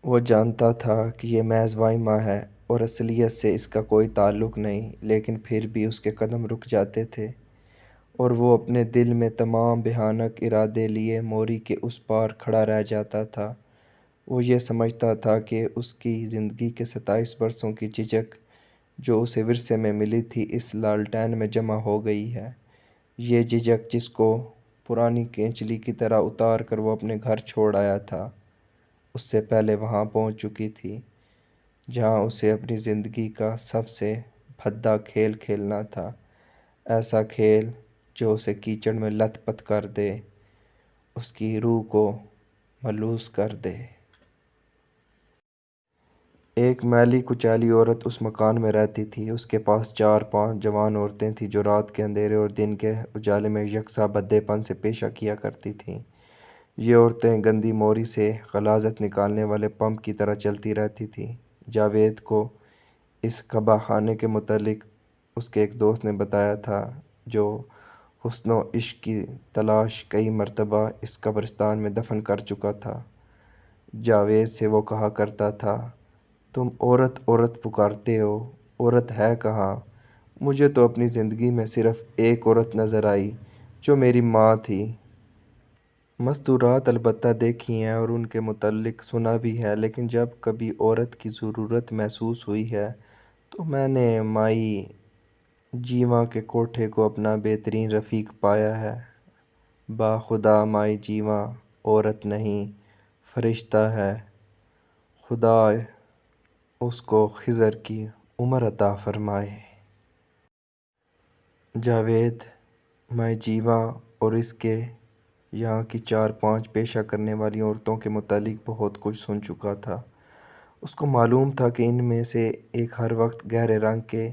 وہ جانتا تھا کہ یہ محض وہمہ ہے اور اصلیت سے اس کا کوئی تعلق نہیں، لیکن پھر بھی اس کے قدم رک جاتے تھے اور وہ اپنے دل میں تمام بھیانک ارادے لیے موری کے اس پار کھڑا رہ جاتا تھا۔ وہ یہ سمجھتا تھا کہ اس کی زندگی کے 27 برسوں کی جھجک جو اسے ورثے میں ملی تھی اس لالٹین میں جمع ہو گئی ہے۔ یہ جھجک جس کو پرانی کینچلی کی طرح اتار کر وہ اپنے گھر چھوڑ آیا تھا، اس سے پہلے وہاں پہنچ چکی تھی جہاں اسے اپنی زندگی کا سب سے بھدا کھیل کھیلنا تھا، ایسا کھیل جو اسے کیچڑ میں لت پت کر دے، اس کی روح کو ملوث کر دے۔ ایک میلی کچیلی عورت اس مکان میں رہتی تھی۔ اس کے پاس 4-5 جوان عورتیں تھیں جو رات کے اندھیرے اور دن کے اجالے میں یکساں بھدے پن سے پیشہ کیا کرتی تھیں۔ یہ عورتیں گندی موری سے غلاظت نکالنے والے پمپ کی طرح چلتی رہتی تھیں۔ جاوید کو اس قباح خانے کے متعلق اس کے ایک دوست نے بتایا تھا جو حسن و عشق کی تلاش کئی مرتبہ اس قبرستان میں دفن کر چکا تھا۔ جاوید سے وہ کہا کرتا تھا، تم عورت عورت پکارتے ہو، عورت ہے کہاں؟ مجھے تو اپنی زندگی میں صرف ایک عورت نظر آئی جو میری ماں تھی۔ مستورات البتہ دیکھی ہیں اور ان کے متعلق سنا بھی ہے، لیکن جب کبھی عورت کی ضرورت محسوس ہوئی ہے تو میں نے مائی جیواں کے کوٹھے کو اپنا بہترین رفیق پایا ہے۔ باخدا مائی جیواں عورت نہیں، فرشتہ ہے، خدا اس کو خضر کی عمر عطا فرمائے۔ جاوید مائی جیواں اور اس کے یہاں کی 4-5 پیشہ کرنے والی عورتوں کے متعلق بہت کچھ سن چکا تھا۔ اس کو معلوم تھا کہ ان میں سے ایک ہر وقت گہرے رنگ کے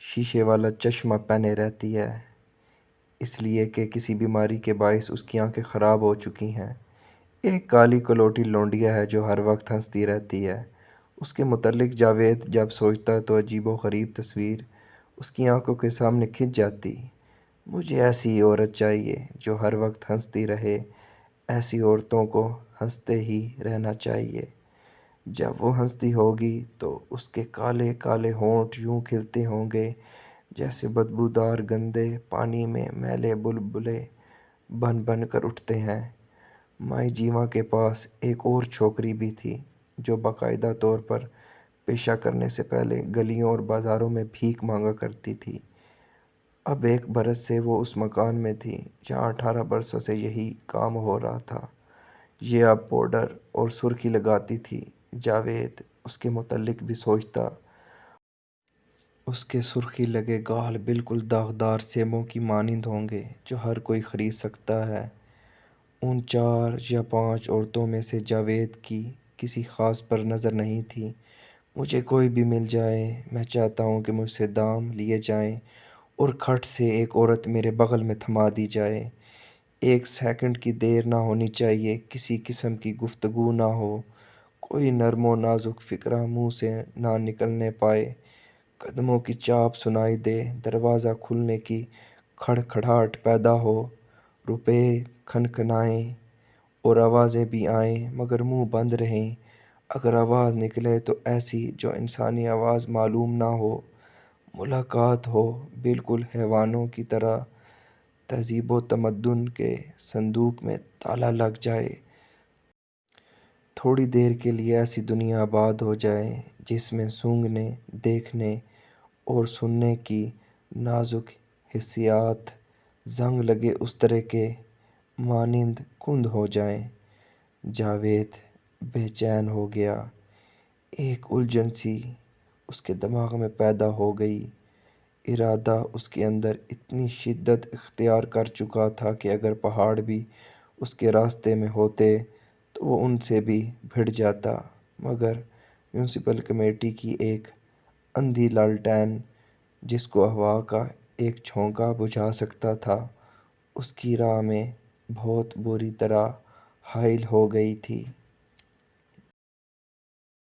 شیشے والا چشمہ پہنے رہتی ہے، اس لیے کہ کسی بیماری کے باعث اس کی آنکھیں خراب ہو چکی ہیں۔ ایک کالی کلوٹی لونڈیا ہے جو ہر وقت ہنستی رہتی ہے۔ اس کے متعلق جاوید جب سوچتا تو عجیب و غریب تصویر اس کی آنکھوں کے سامنے کھنچ جاتی۔ مجھے ایسی عورت چاہیے جو ہر وقت ہنستی رہے، ایسی عورتوں کو ہنستے ہی رہنا چاہیے۔ جب وہ ہنستی ہوگی تو اس کے کالے کالے ہونٹ یوں کھلتے ہوں گے جیسے بدبودار گندے پانی میں میلے بلبلے بن بن کر اٹھتے ہیں۔ مائی جیواں کے پاس ایک اور چھوکری بھی تھی جو باقاعدہ طور پر پیشہ کرنے سے پہلے گلیوں اور بازاروں میں بھیک مانگا کرتی تھی۔ اب 1 برس سے وہ اس مکان میں تھی جہاں 18 برسوں سے یہی کام ہو رہا تھا۔ یہ اب پاؤڈر اور سرخی لگاتی تھی۔ جاوید اس کے متعلق بھی سوچتا۔ اس کے سرخی لگے گال بالکل داغدار سیبوں کی مانند ہوں گے جو ہر کوئی خرید سکتا ہے۔ ان 4 یا 5 عورتوں میں سے جاوید کی کسی خاص پر نظر نہیں تھی۔ مجھے کوئی بھی مل جائے، میں چاہتا ہوں کہ مجھ سے دام لیے جائیں اور کھٹ سے ایک عورت میرے بغل میں تھما دی جائے۔ 1 سیکنڈ کی دیر نہ ہونی چاہیے، کسی قسم کی گفتگو نہ ہو، کوئی نرم و نازک فقرہ منہ سے نہ نکلنے پائے، قدموں کی چاپ سنائی دے، دروازہ کھلنے کی کھڑکھڑاہٹ پیدا ہو، روپے کھنکھنائیں اور آوازیں بھی آئیں مگر منہ بند رہیں۔ اگر آواز نکلے تو ایسی جو انسانی آواز معلوم نہ ہو، ملاقات ہو بالکل حیوانوں کی طرح، تہذیب و تمدن کے صندوق میں تالا لگ جائے۔ تھوڑی دیر کے لیے ایسی دنیا آباد ہو جائے جس میں سونگھنے، دیکھنے اور سننے کی نازک حسیات زنگ لگے استرے کے مانند کند ہو جائیں۔ جاوید بے چین ہو گیا۔ ایک الجھن سی اس کے دماغ میں پیدا ہو گئی۔ ارادہ اس کے اندر اتنی شدت اختیار کر چکا تھا کہ اگر پہاڑ بھی اس کے راستے میں ہوتے تو وہ ان سے بھی بھڑ جاتا، مگر میونسپل کمیٹی کی ایک اندھی لالٹین جس کو ہوا کا ایک جھونکا بجھا سکتا تھا، اس کی راہ میں بہت بری طرح حائل ہو گئی تھی۔